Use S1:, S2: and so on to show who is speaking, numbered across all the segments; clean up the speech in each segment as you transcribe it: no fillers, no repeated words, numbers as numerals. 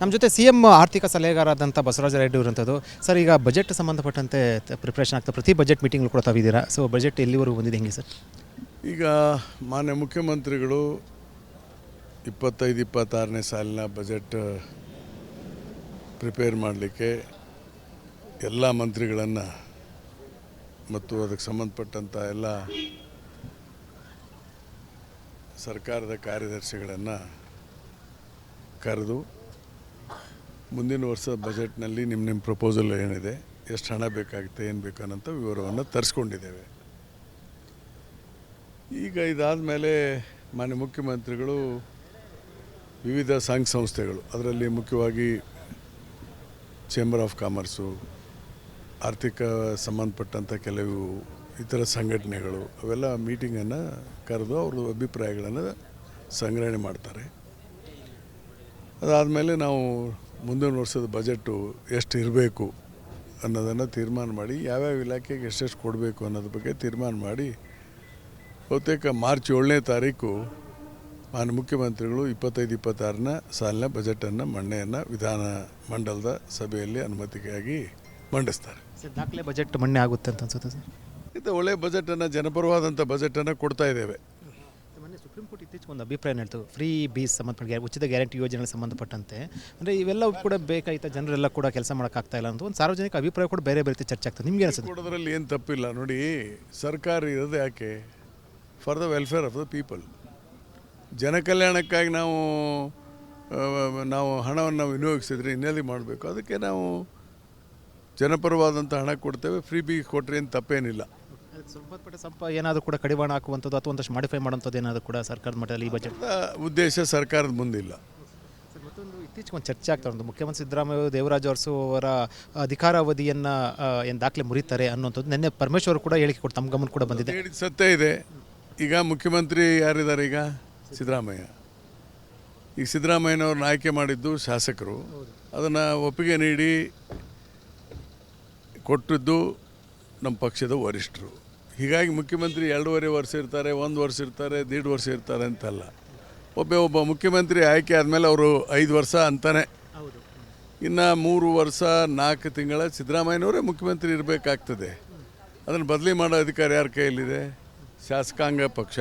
S1: ನಮ್ಮ ಜೊತೆ ಸಿಎಂ ಆರ್ಥಿಕ ಸಲಹೆಗಾರರಾದಂಥ ಬಸವರಾಜ ರಾಯಡ್ಡಿ ಅವರಂಥದ್ದು. ಸರ್, ಈಗ ಬಜೆಟ್ ಸಂಬಂಧಪಟ್ಟಂತೆ ಪ್ರಿಪ್ರೇಷನ್ ಆಗ್ತಾ ಪ್ರತಿ ಬಜೆಟ್ ಮೀಟಿಂಗ್ಗಳು ಕೂಡ ತಾವಿದ್ದೀರಾ. ಸೊ ಬಜೆಟ್ ಎಲ್ಲಿವರೆಗೂ ಬಂದಿದೆ, ಹೆಂಗೆ ಸರ್?
S2: ಈಗ ಮಾನ್ಯ ಮುಖ್ಯಮಂತ್ರಿಗಳು 25-26ನೇ ಸಾಲಿನ ಬಜೆಟ್ ಪ್ರಿಪೇರ್ ಮಾಡಲಿಕ್ಕೆ ಎಲ್ಲ ಮಂತ್ರಿಗಳನ್ನು ಮತ್ತು ಅದಕ್ಕೆ ಸಂಬಂಧಪಟ್ಟಂಥ ಎಲ್ಲ ಸರ್ಕಾರದ ಕಾರ್ಯದರ್ಶಿಗಳನ್ನು ಕರೆದು ಮುಂದಿನ ವರ್ಷದ ಬಜೆಟ್ನಲ್ಲಿ ನಿಮ್ಮ ಪ್ರಪೋಸಲ್ ಏನಿದೆ, ಎಷ್ಟು ಹಣ ಬೇಕಾಗುತ್ತೆ, ಏನು ಬೇಕು ಅನ್ನೋಂಥ ವಿವರವನ್ನು ತರಿಸ್ಕೊಂಡಿದ್ದೇವೆ. ಈಗ ಇದಾದ ಮೇಲೆ ಮಾನ್ಯ ಮುಖ್ಯಮಂತ್ರಿಗಳು ವಿವಿಧ ಸಂಘ ಸಂಸ್ಥೆಗಳು, ಅದರಲ್ಲಿ ಮುಖ್ಯವಾಗಿ ಚೇಂಬರ್ ಆಫ್ ಕಾಮರ್ಸು, ಆರ್ಥಿಕ ಸಂಬಂಧಪಟ್ಟಂಥ ಕೆಲವು ಇತರ ಸಂಘಟನೆಗಳು, ಅವೆಲ್ಲ ಮೀಟಿಂಗನ್ನು ಕರೆದು ಅವ್ರ ಅಭಿಪ್ರಾಯಗಳನ್ನು ಸಂಗ್ರಹಣೆ ಮಾಡ್ತಾರೆ. ಅದಾದಮೇಲೆ ನಾವು ಮುಂದಿನ ವರ್ಷದ ಬಜೆಟು ಎಷ್ಟು ಇರಬೇಕು ಅನ್ನೋದನ್ನು ತೀರ್ಮಾನ ಮಾಡಿ, ಯಾವ್ಯಾವ ಇಲಾಖೆಗೆ ಎಷ್ಟೆಷ್ಟು ಕೊಡಬೇಕು ಅನ್ನೋದ್ರ ಬಗ್ಗೆ ತೀರ್ಮಾನ ಮಾಡಿ, ಬಹುತೇಕ ಮಾರ್ಚ್ 7ನೇ ತಾರೀಕು ಮಾನ್ಯ ಮುಖ್ಯಮಂತ್ರಿಗಳು 25-26ನೇ ಸಾಲಿನ ಬಜೆಟನ್ನು ಮಂಡನೆಯನ್ನು ವಿಧಾನ ಮಂಡಲದ ಸಭೆಯಲ್ಲಿ ಅನುಮತಿಗಾಗಿ ಮಂಡಿಸ್ತಾರೆ.
S1: ದಾಖಲೆ ಬಜೆಟ್ ಮಂಡನೆ ಆಗುತ್ತೆ ಅಂತ ಅನ್ಸುತ್ತೆ ಸರ್.
S2: ಇದು ಒಳ್ಳೆಯ ಬಜೆಟನ್ನು, ಜನಪರವಾದಂಥ ಬಜೆಟನ್ನು ಕೊಡ್ತಾ ಇದ್ದೇವೆ.
S1: ಮೊನ್ನೆ ಸುಪ್ರೀಂ ಕೋರ್ಟ್ ಇತ್ತೀಚೆಗೆ ಒಂದು ಅಭಿಪ್ರಾಯ ಹೇಳ್ತು, ಫ್ರೀ ಬೀಸ್ ಸಂಬಂಧಪಟ್ಟ ಉಚಿತ ಗ್ಯಾರಂಟಿ ಯೋಜನೆಗೆ ಸಂಬಂಧಪಟ್ಟಂತೆ ಅಂದರೆ ಇವೆಲ್ಲ ಕೂಡ ಬೇಕಾಯ್ತಾ, ಜನರೆಲ್ಲ ಕೂಡ ಕೆಲಸ ಮಾಡೋಕ್ಕಾಗ್ತಾ ಇಲ್ಲ ಅಂತ ಒಂದು ಸಾರ್ವಜನಿಕ ಅಭಿಪ್ರಾಯ ಕೂಡ ಬೇರೆ ಬೇರೆ ಚರ್ಚೆ ಆಗ್ತದೆ. ನಿಮಗೆ ಅನಿಸುತ್ತೆ?
S2: ಕೊಡೋದ್ರಲ್ಲಿ ಏನು ತಪ್ಪಿಲ್ಲ. ನೋಡಿ, ಸರ್ಕಾರ ಇರೋದು ಯಾಕೆ? For the welfare of the people. ಜನ ಕಲ್ಯಾಣಕ್ಕಾಗಿ ನಾವು ಹಣವನ್ನು ವಿನಿಯೋಗಿಸಿದ್ರೆ ಇನ್ನೆಲ್ಲಿ ಮಾಡಬೇಕು? ಅದಕ್ಕೆ ನಾವು ಜನಪರವಾದಂಥ ಹಣ ಕೊಡ್ತೇವೆ. ಫ್ರೀ ಬಿ ಕೊಟ್ಟರೆ ಏನು ತಪ್ಪೇನಿಲ್ಲ.
S1: ಸ್ವಲ್ಪ ಏನಾದರೂ ಕೂಡ ಕಡಿವಾಣ ಹಾಕುವಂಥದ್ದು ಅಥವಾ ಒಂದಷ್ಟು ಮಾಡಿಫೈ ಮಾಡುವಂಥದ್ದು ಏನಾದರೂ ಕೂಡ ಸರ್ಕಾರದ ಮಟ್ಟದಲ್ಲಿ ಈ ಬಜೆಟ್
S2: ಉದ್ದೇಶ ಸರ್ಕಾರದ ಮುಂದಿಲ್ಲ.
S1: ಮತ್ತೊಂದು ಇತ್ತೀಚೆಗೆ ಒಂದು ಚರ್ಚೆ ಆಗ್ತಾ ಉಂಟು, ಮುಖ್ಯಮಂತ್ರಿ ಸಿದ್ದರಾಮಯ್ಯ ದೇವರಾಜ ಅರಸು ಅವರ ಅಧಿಕಾರಾವಧಿಯನ್ನು ಏನು ದಾಖಲೆ ಮುರಿತಾರೆ ಅನ್ನೋಂಥದ್ದು ನಿನ್ನೆ ಪರಮೇಶ್ವರ್ ಕೂಡ ಹೇಳಿಕೆ ಕೊಟ್ಟು ತಮ್ಮ ಗಮನ ಕೂಡ ಬಂದಿದೆ.
S2: ಸತ್ಯ ಇದೆ. ಈಗ ಮುಖ್ಯಮಂತ್ರಿ ಯಾರಿದ್ದಾರೆ? ಈಗ ಸಿದ್ದರಾಮಯ್ಯ. ಈಗ ಸಿದ್ದರಾಮಯ್ಯನವ್ರನ್ನ ಆಯ್ಕೆ ಮಾಡಿದ್ದು ಶಾಸಕರು, ಅದನ್ನು ಒಪ್ಪಿಗೆ ನೀಡಿ ಕೊಟ್ಟಿದ್ದು ನಮ್ಮ ಪಕ್ಷದ ವರಿಷ್ಠರು. ಹೀಗಾಗಿ ಮುಖ್ಯಮಂತ್ರಿ 2.5 ವರ್ಷ ಇರ್ತಾರೆ, 1 ವರ್ಷ ಇರ್ತಾರೆ, 1.5 ವರ್ಷ ಇರ್ತಾರೆ ಅಂತಲ್ಲ. ಒಬ್ಬ ಮುಖ್ಯಮಂತ್ರಿ ಆಯ್ಕೆ ಆದಮೇಲೆ ಅವರು 5 ವರ್ಷ ಅಂತಾನೆ. ಇನ್ನು 3 ವರ್ಷ 4 ತಿಂಗಳ ಸಿದ್ದರಾಮಯ್ಯನವರೇ ಮುಖ್ಯಮಂತ್ರಿ ಇರಬೇಕಾಗ್ತದೆ. ಅದನ್ನು ಬದಲಿ ಮಾಡೋ ಅಧಿಕಾರ ಯಾರ ಕೈಯಲ್ಲಿದೆ? ಶಾಸಕಾಂಗ ಪಕ್ಷ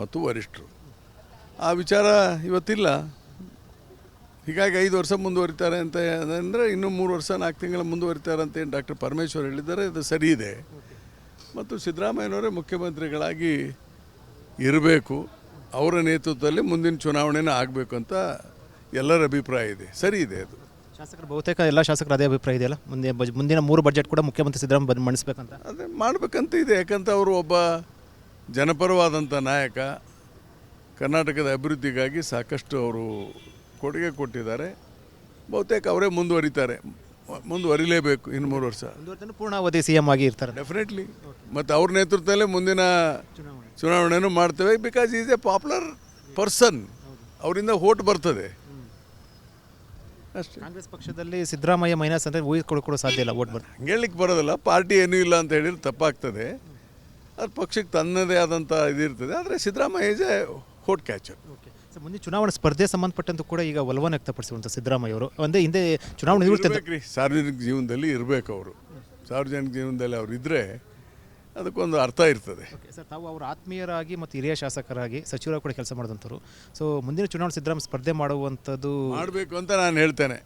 S2: ಮತ್ತು ವರಿಷ್ಠರು. ಆ ವಿಚಾರ ಇವತ್ತಿಲ್ಲ. ಹೀಗಾಗಿ 5 ವರ್ಷ ಮುಂದುವರಿತಾರೆ ಅಂತ ಅಂದರೆ ಇನ್ನೂ 3 ವರ್ಷ 4 ತಿಂಗಳ ಮುಂದುವರಿತಾರೆ ಅಂತ ಏನು ಡಾಕ್ಟರ್ ಪರಮೇಶ್ವರ್ ಹೇಳಿದ್ದಾರೆ, ಅದು ಸರಿ ಇದೆ. ಮತ್ತು ಸಿದ್ದರಾಮಯ್ಯನವರೇ ಮುಖ್ಯಮಂತ್ರಿಗಳಾಗಿ ಇರಬೇಕು, ಅವರ ನೇತೃತ್ವದಲ್ಲಿ ಮುಂದಿನ ಚುನಾವಣೆನೇ ಆಗಬೇಕು ಅಂತ ಎಲ್ಲರ ಅಭಿಪ್ರಾಯ ಇದೆ. ಸರಿ ಇದೆ. ಅದು
S1: ಶಾಸಕರು ಬಹುತೇಕ ಎಲ್ಲ ಶಾಸಕರು ಅದೇ ಅಭಿಪ್ರಾಯ ಇದೆಯಲ್ಲ, ಮುಂದಿನ 3 ಬಜೆಟ್ ಕೂಡ ಮುಖ್ಯಮಂತ್ರಿ ಸಿದ್ದರಾಮಯ್ಯ ಮಂಡಿಸ್ಬೇಕಂತ.
S2: ಅದೇ ಮಾಡಬೇಕಂತ ಇದೆ. ಯಾಕಂತ ಅವರು ಒಬ್ಬ ಜನಪರವಾದಂಥ ನಾಯಕ, ಕರ್ನಾಟಕದ ಅಭಿವೃದ್ಧಿಗಾಗಿ ಸಾಕಷ್ಟು ಅವರು ಕೊಡುಗೆ ಕೊಟ್ಟಿದ್ದಾರೆ. ಬಹುತೇಕ ಅವರೇ ಮುಂದುವರಿಲೇಬೇಕು. ಇನ್ನು 3 ವರ್ಷ
S1: ಪೂರ್ಣಾವಧಿ ಸಿ ಎಂ ಆಗಿ ಇರ್ತಾರೆ
S2: ಡೆಫಿನೆಟ್ಲಿ. ಮತ್ತು ಅವ್ರ ನೇತೃತ್ವದಲ್ಲೇ ಮುಂದಿನ ಚುನಾವಣೆನೂ ಮಾಡ್ತೇವೆ. Because is A popular person. ಅವರಿಂದ ವೋಟ್ ಬರ್ತದೆ ಅಷ್ಟೇ.
S1: ಕಾಂಗ್ರೆಸ್ ಪಕ್ಷದಲ್ಲಿ ಸಿದ್ದರಾಮಯ್ಯ ಮೈನಸ್ ಅಂದರೆ ಊಹಿಸ್ಕೊಳ್ಳೋ ಸಾಧ್ಯ ಇಲ್ಲ, ವೋಟ್ ಬರ್ತದೆ.
S2: ಹಂಗೆ ಹೇಳಲಿಕ್ಕೆ ಬರೋದಿಲ್ಲ. ಪಾರ್ಟಿ ಏನೂ ಇಲ್ಲ ಅಂತ ಹೇಳಿದ್ರೆ ತಪ್ಪಾಗ್ತದೆ. ಅದು ಪಕ್ಷಕ್ಕೆ ತನ್ನದೇ ಆದಂಥ ಇದಿರ್ತದೆ. ಆದರೆ Siddaramaiah is A vote catcher.
S1: Sir, ಮುಂದೆ ಚುನಾವಣಾ ಸ್ಪರ್ಧೆ ಸಂಬಂಧಪಟ್ಟಂತೂ ಕೂಡ ಈಗ ಒಲವನ್ನು ವ್ಯಕ್ತಪಡಿಸಿರುವಂಥ ಸಿದ್ದರಾಮಯ್ಯ ಅವರು ಒಂದೇ ಹಿಂದೆ ಚುನಾವಣೆ
S2: ಇರಬೇಕ್ರಿ. ಸಾರ್ವಜನಿಕ ಜೀವನದಲ್ಲಿ ಇರಬೇಕು ಅವರು. ಸಾರ್ವಜನಿಕ ಜೀವನದಲ್ಲಿ ಅವ್ರು ಇದ್ದರೆ ಅದಕ್ಕೊಂದು ಅರ್ಥ ಇರ್ತದೆ.
S1: ಸರ್, ತಾವು ಅವರ ಆತ್ಮೀಯರಾಗಿ ಮತ್ತು ಹಿರಿಯ ಶಾಸಕರಾಗಿ ಸಚಿವರಾಗಿ ಕೂಡ ಕೆಲಸ ಮಾಡಿದಂಥವ್ರು. ಸೊ ಮುಂದಿನ ಚುನಾವಣೆ ಸಿದ್ದರಾಮಯ್ಯ ಸ್ಪರ್ಧೆ ಮಾಡುವಂಥದ್ದು
S2: ಮಾಡಬೇಕು ಅಂತ ನಾನು ಹೇಳ್ತೇನೆ.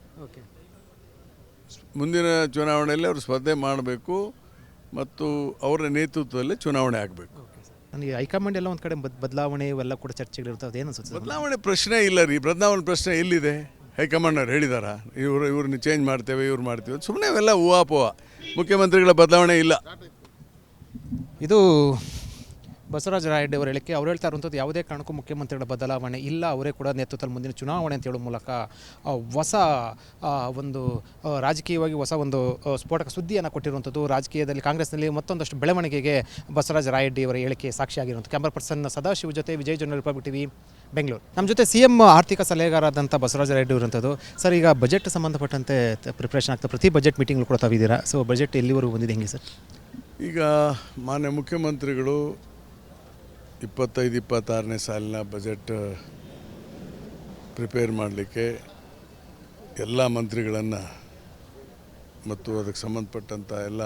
S2: ಮುಂದಿನ ಚುನಾವಣೆಯಲ್ಲಿ ಅವರು ಸ್ಪರ್ಧೆ ಮಾಡಬೇಕು ಮತ್ತು ಅವರ ನೇತೃತ್ವದಲ್ಲಿ ಚುನಾವಣೆ ಆಗಬೇಕು.
S1: ನನಗೆ ಹೈಕಮಾಂಡ್ ಎಲ್ಲ ಒಂದು ಕಡೆ ಬದಲಾವಣೆ ಇವೆಲ್ಲ ಕೂಡ ಚರ್ಚೆಗಳಿರ್ತವೆ, ಅದೇನು ಅನ್ಸುತ್ತೆ?
S2: ಬದಲಾವಣೆ ಪ್ರಶ್ನೆ ಇಲ್ಲ ರೀ. ಬದಲಾವಣೆ ಪ್ರಶ್ನೆ ಎಲ್ಲಿದೆ? ಹೈಕಮಾಂಡವ್ರು ಹೇಳಿದಾರ ಇವ್ರನ್ನ ಚೇಂಜ್ ಮಾಡ್ತೇವೆ, ಇವ್ರು ಮಾಡ್ತೀವಿ? ಸುಮ್ಮನೆ ಅವೆಲ್ಲ ಊಹಾಪೋಹ. ಮುಖ್ಯಮಂತ್ರಿಗಳ ಬದಲಾವಣೆ ಇಲ್ಲ. ಇದು
S1: ಬಸವರಾಜ ರಾಯಡ್ಡಿ ಅವರ ಹೇಳಿಕೆ. ಅವ್ರು ಹೇಳ್ತಾ ಇರುವಂಥದ್ದು ಯಾವುದೇ ಕಾರಣಕ್ಕೂ ಮುಖ್ಯಮಂತ್ರಿಗಳ ಬದಲಾವಣೆ ಇಲ್ಲ, ಅವರೇ ಕೂಡ ನೇತೃತ್ವದಲ್ಲಿ ಮುಂದಿನ ಚುನಾವಣೆ ಅಂತ ಹೇಳೋ ಮೂಲಕ ಹೊಸ ಒಂದು ರಾಜಕೀಯವಾಗಿ ಹೊಸ ಒಂದು ಸ್ಫೋಟಕ ಸುದ್ದಿಯನ್ನು ಕೊಟ್ಟಿರುವಂಥದ್ದು. ರಾಜಕೀಯದಲ್ಲಿ ಕಾಂಗ್ರೆಸ್ನಲ್ಲಿ ಮತ್ತೊಂದಷ್ಟು ಬೆಳವಣಿಗೆಗೆ ಬಸವರಾಜ ರಾಯಡ್ಡಿ ಅವರ ಹೇಳಿಕೆ ಸಾಕ್ಷಿಯಾಗಿರುವಂಥ. ಕ್ಯಾಮರಾ ಪರ್ಸನ್ ಸದಾಶಿವ ಜೊತೆ ವಿಜಯ್ ಜೊನ್ನರ್, ರಿಪಬ್ಲಿಕ್ ಟಿವಿ, ಬೆಂಗಳೂರು. ನಮ್ಮ ಜೊತೆ ಸಿಎಂ ಆರ್ಥಿಕ ಸಲಹೆಗಾರರಾದಂಥ ಬಸವರಾಜ ರಾಯಡ್ಡಿ ಅವರಂಥದ್ದು. ಸರ್, ಈಗ ಬಜೆಟ್ ಸಂಬಂಧಪಟ್ಟಂತೆ ಪ್ರಿಪ್ರೇಷನ್ ಆಗ್ತಾ ಪ್ರತಿ ಬಜೆಟ್ ಮೀಟಿಂಗ್ಗಳು ಕೂಡ ತಾವಿದ್ದೀರಾ. ಸೊ ಬಜೆಟ್ ಎಲ್ಲಿವರೆಗೂ ಬಂದಿದೆ, ಹೆಂಗೆ ಸರ್?
S2: ಈಗ ಮಾನ್ಯ ಮುಖ್ಯಮಂತ್ರಿಗಳು 25-26ನೇ ಸಾಲಿನ ಬಜೆಟ್ ಪ್ರಿಪೇರ್ ಮಾಡಲಿಕ್ಕೆ ಎಲ್ಲ ಮಂತ್ರಿಗಳನ್ನು ಮತ್ತು ಅದಕ್ಕೆ ಸಂಬಂಧಪಟ್ಟಂಥ ಎಲ್ಲ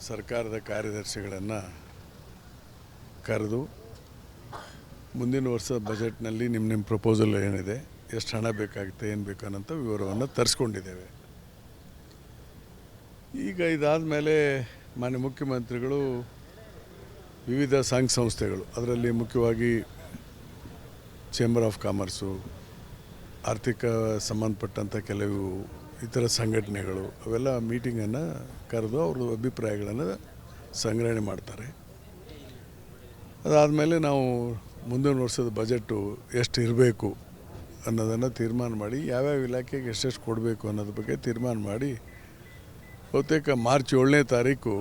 S2: ಸರ್ಕಾರದ ಕಾರ್ಯದರ್ಶಿಗಳನ್ನು ಕರೆದು ಮುಂದಿನ ವರ್ಷದ ಬಜೆಟ್ನಲ್ಲಿ ನಿಮ್ಮ ಪ್ರಪೋಸಲ್ ಏನಿದೆ, ಎಷ್ಟು ಹಣ ಬೇಕಾಗುತ್ತೆ, ಏನು ಬೇಕು ಅನ್ನೋಂಥ ವಿವರವನ್ನು ತರಿಸ್ಕೊಂಡಿದ್ದೇವೆ. ಈಗ ಇದಾದ ಮೇಲೆ ಮಾನ್ಯ ಮುಖ್ಯಮಂತ್ರಿಗಳು ವಿವಿಧ ಸಂಘ ಸಂಸ್ಥೆಗಳು, ಅದರಲ್ಲಿ ಮುಖ್ಯವಾಗಿ ಚೇಂಬರ್ ಆಫ್ ಕಾಮರ್ಸು, ಆರ್ಥಿಕ ಸಂಬಂಧಪಟ್ಟಂಥ ಕೆಲವು ಇತರ ಸಂಘಟನೆಗಳು, ಅವೆಲ್ಲ ಮೀಟಿಂಗನ್ನು ಕರೆದು ಅವ್ರ ಅಭಿಪ್ರಾಯಗಳನ್ನು ಸಂಗ್ರಹಣೆ ಮಾಡ್ತಾರೆ. ಅದಾದಮೇಲೆ ನಾವು ಮುಂದಿನ ವರ್ಷದ ಬಜೆಟು ಎಷ್ಟು ಇರಬೇಕು ಅನ್ನೋದನ್ನು ತೀರ್ಮಾನ ಮಾಡಿ, ಯಾವ್ಯಾವ ಇಲಾಖೆಗೆ ಎಷ್ಟೆಷ್ಟು ಕೊಡಬೇಕು ಅನ್ನೋದ್ರ ಬಗ್ಗೆ ತೀರ್ಮಾನ ಮಾಡಿ, ಬಹುತೇಕ ಮಾರ್ಚ್ 7ನೇ ತಾರೀಕು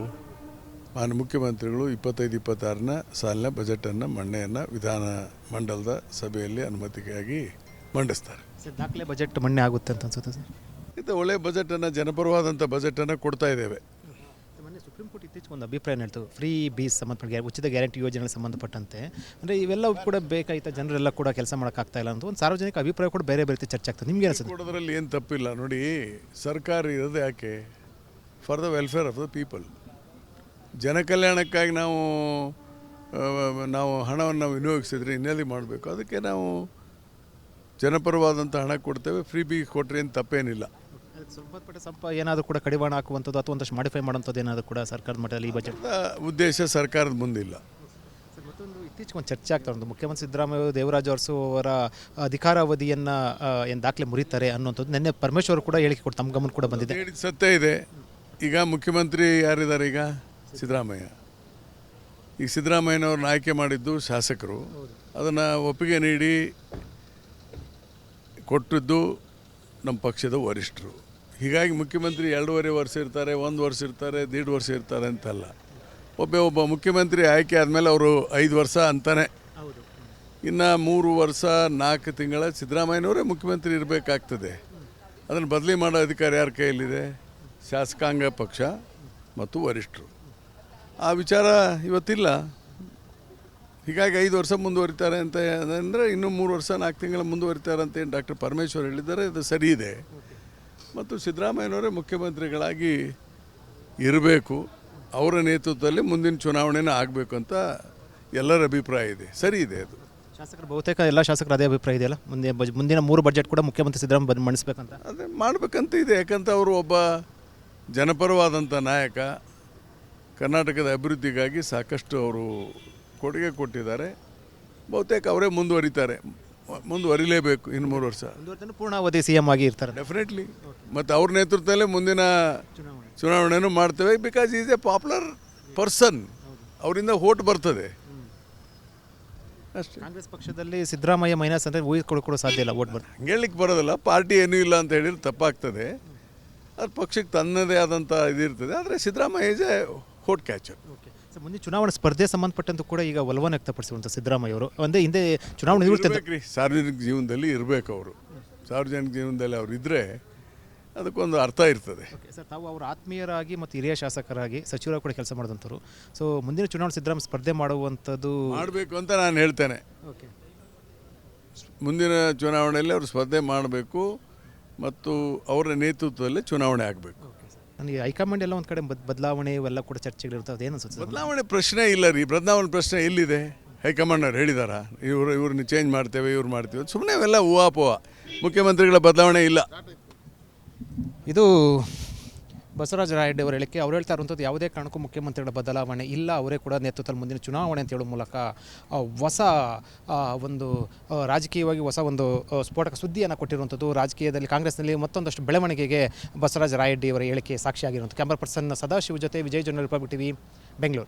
S2: ಮಾನ್ಯ ಮುಖ್ಯಮಂತ್ರಿಗಳು 25-26ನ ಸಾಲಿನ ಬಜೆಟನ್ನು ಮಂಡನೆಯನ್ನು ವಿಧಾನ ಮಂಡಲದ ಸಭೆಯಲ್ಲಿ ಅನುಮತಿಗಾಗಿ ಮಂಡಿಸ್ತಾರೆ.
S1: ಸರ್, ದಾಖಲೆ ಬಜೆಟ್ ಮಣ್ಣೆ ಆಗುತ್ತೆ ಅಂತ ಅನ್ಸುತ್ತೆ ಸರ್.
S2: ಇದು ಒಳ್ಳೆಯ ಬಜೆಟನ್ನು, ಜನಪರವಾದಂಥ ಬಜೆಟನ್ನು ಕೊಡ್ತಾ ಇದ್ದೇವೆ.
S1: ಮೊನ್ನೆ ಸುಪ್ರೀಂ ಕೋರ್ಟ್ ಇತ್ತೀಚೆಗೆ ಒಂದು ಅಭಿಪ್ರಾಯ ಹೇಳ್ತು, ಫ್ರೀ ಬೀಸ್ ಸಂಬಂಧಪಟ್ಟ ಉಚಿತ ಗ್ಯಾರಂಟಿ ಯೋಜನೆಗೆ ಸಂಬಂಧಪಟ್ಟಂತೆ ಅಂದರೆ ಇವೆಲ್ಲ ಕೂಡ ಬೇಕಾಯ್ತಾ, ಜನರೆಲ್ಲ ಕೂಡ ಕೆಲಸ ಮಾಡೋಕ್ಕಾಗ್ತಾ ಇಲ್ಲ ಅಂತ ಒಂದು ಸಾರ್ವಜನಿಕ ಅಭಿಪ್ರಾಯ ಕೂಡ ಬೇರೆ ಬೇರೆ ಚರ್ಚೆ ಆಗ್ತದೆ. ನಿಮಗೆ ಅನಿಸುತ್ತೆ?
S2: ಕೊಡೋದ್ರಲ್ಲಿ ಏನು ತಪ್ಪಿಲ್ಲ. ನೋಡಿ, ಸರ್ಕಾರ ಇರೋದು ಯಾಕೆ? For the welfare of the people. ಜನ ಕಲ್ಯಾಣಕ್ಕಾಗಿ ನಾವು ಹಣವನ್ನು ವಿನಿಯೋಗಿಸಿದ್ರೆ ಇನ್ನೆಲ್ಲಿ ಮಾಡಬೇಕು? ಅದಕ್ಕೆ ನಾವು ಜನಪರವಾದಂಥ ಹಣ ಕೊಡ್ತೇವೆ. ಫ್ರೀ ಬಿ ಕೊಟ್ಟರೆ ಏನು ತಪ್ಪೇನಿಲ್ಲ.
S1: ಸ್ವಲ್ಪ ಏನಾದರೂ ಕೂಡ ಕಡಿವಾಣ ಹಾಕುವಂಥದ್ದು ಅಥವಾ ಒಂದಷ್ಟು ಮಾಡಿಫೈ ಮಾಡುವಂಥದ್ದು ಏನಾದರೂ ಕೂಡ ಸರ್ಕಾರದ ಮಟ್ಟದಲ್ಲಿ ಈ ಬಜೆಟ್
S2: ಉದ್ದೇಶ ಸರ್ಕಾರದ ಮುಂದಿಲ್ಲ.
S1: ಸರ್, ಮತ್ತೊಂದು ಇತ್ತೀಚೆಗೆ ಒಂದು ಚರ್ಚೆ ಆಗ್ತಾ ಉಂಟು, ಮುಖ್ಯಮಂತ್ರಿ ಸಿದ್ದರಾಮಯ್ಯ ದೇವರಾಜ ಅರಸು ಅವರ ಅಧಿಕಾರಾವಧಿಯನ್ನು ಏನು ದಾಖಲೆ ಮುರಿತಾರೆ ಅನ್ನುವಂಥದ್ದು ನಿನ್ನೆ ಪರಮೇಶ್ವರ್ ಕೂಡ ಹೇಳಿಕೆ ಕೊಟ್ಟು ತಮ್ಮ ಗಮನ ಕೂಡ ಬಂದಿದೆ.
S2: ಹೇಳಿದ ಸತ್ಯ ಇದೆ. ಈಗ ಮುಖ್ಯಮಂತ್ರಿ ಯಾರಿದ್ದಾರೆ? ಈಗ ಸಿದ್ದರಾಮಯ್ಯ. ಈಗ ಸಿದ್ದರಾಮಯ್ಯನವ್ರನ್ನ ಆಯ್ಕೆ ಮಾಡಿದ್ದು ಶಾಸಕರು, ಅದನ್ನು ಒಪ್ಪಿಗೆ ನೀಡಿ ಕೊಟ್ಟಿದ್ದು ನಮ್ಮ ಪಕ್ಷದ ವರಿಷ್ಠರು. ಹೀಗಾಗಿ ಮುಖ್ಯಮಂತ್ರಿ 2.5 ವರ್ಷ ಇರ್ತಾರೆ, 1 ವರ್ಷ ಇರ್ತಾರೆ, 1.5 ವರ್ಷ ಇರ್ತಾರೆ ಅಂತಲ್ಲ. ಒಬ್ಬ ಮುಖ್ಯಮಂತ್ರಿ ಆಯ್ಕೆ ಆದಮೇಲೆ ಅವರು 5 ವರ್ಷ ಅಂತಾನೆ. ಇನ್ನು 3 ವರ್ಷ 4 ತಿಂಗಳ ಸಿದ್ದರಾಮಯ್ಯನವರೇ ಮುಖ್ಯಮಂತ್ರಿ ಇರಬೇಕಾಗ್ತದೆ. ಅದನ್ನು ಬದಲಿ ಮಾಡೋ ಅಧಿಕಾರ ಯಾರ ಕೈಯಲ್ಲಿದೆ? ಶಾಸಕಾಂಗ ಪಕ್ಷ ಮತ್ತು ವರಿಷ್ಠರು. ಆ ವಿಚಾರ ಇವತ್ತಿಲ್ಲ. ಹೀಗಾಗಿ 5 ವರ್ಷ ಮುಂದುವರಿತಾರೆ ಅಂತ ಅಂದರೆ ಇನ್ನೂ 3 ವರ್ಷ 4 ತಿಂಗಳ ಮುಂದುವರಿತಾರೆ ಅಂತ ಏನು ಡಾಕ್ಟರ್ ಪರಮೇಶ್ವರ್ ಹೇಳಿದ್ದಾರೆ, ಅದು ಸರಿ ಇದೆ. ಮತ್ತು ಸಿದ್ದರಾಮಯ್ಯನವರೇ ಮುಖ್ಯಮಂತ್ರಿಗಳಾಗಿ ಇರಬೇಕು, ಅವರ ನೇತೃತ್ವದಲ್ಲಿ ಮುಂದಿನ ಚುನಾವಣೆನೇ ಆಗಬೇಕು ಅಂತ ಎಲ್ಲರ ಅಭಿಪ್ರಾಯ ಇದೆ. ಸರಿ ಇದೆ. ಅದು
S1: ಶಾಸಕರು ಬಹುತೇಕ ಎಲ್ಲ ಶಾಸಕರು ಅದೇ ಅಭಿಪ್ರಾಯ ಇದೆಯಲ್ಲ, ಮುಂದಿನ 3 ಬಜೆಟ್ ಕೂಡ ಮುಖ್ಯಮಂತ್ರಿ ಸಿದ್ದರಾಮಯ್ಯ ಮಂಡಿಸ್ಬೇಕಂತ.
S2: ಅದೇ ಮಾಡಬೇಕಂತ ಇದೆ. ಯಾಕಂತ ಅವರು ಒಬ್ಬ ಜನಪರವಾದಂಥ ನಾಯಕ, ಕರ್ನಾಟಕದ ಅಭಿವೃದ್ಧಿಗಾಗಿ ಸಾಕಷ್ಟು ಅವರು ಕೊಡುಗೆ ಕೊಟ್ಟಿದ್ದಾರೆ. ಬಹುತೇಕ ಅವರೇ ಮುಂದುವರಿಲೇಬೇಕು. ಇನ್ನು 3 ವರ್ಷ
S1: ಪೂರ್ಣಾವಧಿ ಸಿ ಎಂ ಆಗಿ ಇರ್ತಾರೆ
S2: ಡೆಫಿನೆಟ್ಲಿ. ಮತ್ತು ಅವ್ರ ನೇತೃತ್ವದಲ್ಲೇ ಮುಂದಿನ ಚುನಾವಣೆನೂ ಮಾಡ್ತೇವೆ. Because is A popular person, ಅವರಿಂದ ವೋಟ್ ಬರ್ತದೆ ಅಷ್ಟೇ.
S1: ಕಾಂಗ್ರೆಸ್ ಪಕ್ಷದಲ್ಲಿ ಸಿದ್ದರಾಮಯ್ಯ ಮೈನಸ್ ಅಂದರೆ ಊಹಿಸ್ಕೊಳ್ಳೋ ಸಾಧ್ಯ ಇಲ್ಲ, ವೋಟ್ ಬರ್ತದೆ.
S2: ಹಂಗೆ ಹೇಳಲಿಕ್ಕೆ ಬರೋದಿಲ್ಲ. ಪಾರ್ಟಿ ಏನೂ ಇಲ್ಲ ಅಂತ ಹೇಳಿದ್ರೆ ತಪ್ಪಾಗ್ತದೆ. ಅದು ಪಕ್ಷಕ್ಕೆ ತನ್ನದೇ ಆದಂಥ ಇದಿರ್ತದೆ. ಆದರೆ Siddaramaiah is A vote catcher.
S1: Sir, ಮುಂದೆ ಚುನಾವಣಾ ಸ್ಪರ್ಧೆ ಸಂಬಂಧಪಟ್ಟಂತೂ ಕೂಡ ಈಗ ಒಲವನ್ನು ವ್ಯಕ್ತಪಡಿಸಿರುವಂಥ ಸಿದ್ದರಾಮಯ್ಯ ಅವರು ಒಂದೇ ಹಿಂದೆ ಚುನಾವಣೆ ನಿವೃತ್ತಿ
S2: ಸಾರ್ವಜನಿಕ ಜೀವನದಲ್ಲಿ ಇರಬೇಕು. ಅವರು ಸಾರ್ವಜನಿಕ ಜೀವನದಲ್ಲಿ ಅವ್ರು ಇದ್ದರೆ ಅದಕ್ಕೊಂದು ಅರ್ಥ ಇರ್ತದೆ.
S1: ಸರ್, ತಾವು ಅವರ ಆತ್ಮೀಯರಾಗಿ ಮತ್ತು ಹಿರಿಯ ಶಾಸಕರಾಗಿ ಸಚಿವರಾಗಿ ಕೂಡ ಕೆಲಸ ಮಾಡಿದಂಥವ್ರು. ಸೊ ಮುಂದಿನ ಚುನಾವಣೆ ಸಿದ್ದರಾಮಯ್ಯ ಸ್ಪರ್ಧೆ ಮಾಡುವಂಥದ್ದು
S2: ಮಾಡಬೇಕು ಅಂತ ನಾನು ಹೇಳ್ತೇನೆ. ಮುಂದಿನ ಚುನಾವಣೆಯಲ್ಲಿ ಅವರು ಸ್ಪರ್ಧೆ ಮಾಡಬೇಕು ಮತ್ತು ಅವರ ನೇತೃತ್ವದಲ್ಲಿ ಚುನಾವಣೆ ಆಗಬೇಕು.
S1: ನನಗೆ ಹೈಕಮಾಂಡ್ ಎಲ್ಲ ಒಂದು ಕಡೆ ಬದಲಾವಣೆ ಇವೆಲ್ಲ ಕೂಡ ಚರ್ಚೆಗಳಿರ್ತವೆ, ಅದೇನು ಅನ್ಸುತ್ತೆ?
S2: ಬದಲಾವಣೆ ಪ್ರಶ್ನೆ ಇಲ್ಲ ರೀ. ಬದಲಾವಣೆ ಪ್ರಶ್ನೆ ಎಲ್ಲಿದೆ? ಹೈಕಮಾಂಡವ್ರು ಹೇಳಿದಾರ ಇವ್ರನ್ನ ಚೇಂಜ್ ಮಾಡ್ತೇವೆ, ಇವ್ರು ಮಾಡ್ತೀವಿ? ಸುಮ್ಮನೆ ಅವೆಲ್ಲ ಊಹಾಪೋಹ. ಮುಖ್ಯಮಂತ್ರಿಗಳ ಬದಲಾವಣೆ ಇಲ್ಲ. ಇದು
S1: ಬಸವರಾಜ ರಾಯಡ್ಡಿ ಅವರ ಹೇಳಿಕೆ. ಅವ್ರು ಹೇಳ್ತಾ ಇರುವಂಥದ್ದು ಯಾವುದೇ ಕಾರಣಕ್ಕೂ ಮುಖ್ಯಮಂತ್ರಿಗಳ ಬದಲಾವಣೆ ಇಲ್ಲ, ಅವರೇ ಕೂಡ ನೇತೃತ್ವದಲ್ಲಿ ಮುಂದಿನ ಚುನಾವಣೆ ಅಂತ ಹೇಳೋ ಮೂಲಕ ಹೊಸ ಒಂದು ರಾಜಕೀಯವಾಗಿ ಹೊಸ ಒಂದು ಸ್ಫೋಟಕ ಸುದ್ದಿಯನ್ನು ಕೊಟ್ಟಿರುವಂಥದ್ದು. ರಾಜಕೀಯದಲ್ಲಿ ಕಾಂಗ್ರೆಸ್ನಲ್ಲಿ ಮತ್ತೊಂದಷ್ಟು ಬೆಳವಣಿಗೆಗೆ ಬಸವರಾಜ ರಾಯಡ್ಡಿ ಅವರ ಹೇಳಿಕೆ ಸಾಕ್ಷಿಯಾಗಿರುವಂಥ. ಕ್ಯಾಮರಾ ಪರ್ಸನ್ ಸದಾಶಿವ ಜೊತೆ ವಿಜಯ್ ಜೊನ್ನರ್, ರಿಪಬ್ಲಿಕ್ ಟಿವಿ, ಬೆಂಗಳೂರು.